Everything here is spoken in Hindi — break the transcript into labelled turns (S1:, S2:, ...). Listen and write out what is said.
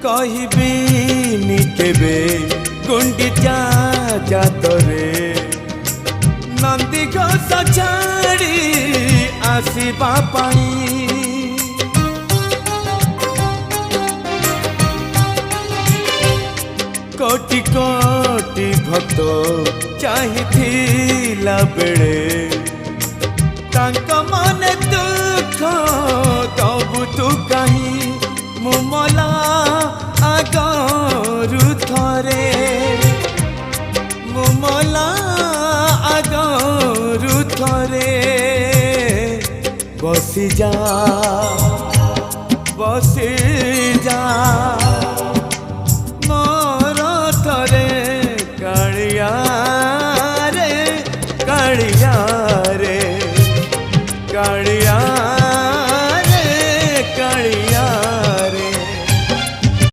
S1: कहबिनी केबे गुंडिचा जातरे नंदी घोष छाड़ी आसवा पाई कोटि कोटि भक्त चाहिथिला बेले तांका मने दुख कबू तू कहीं मुमला आगरू थरे मुमला आगरू थरे बसी जा।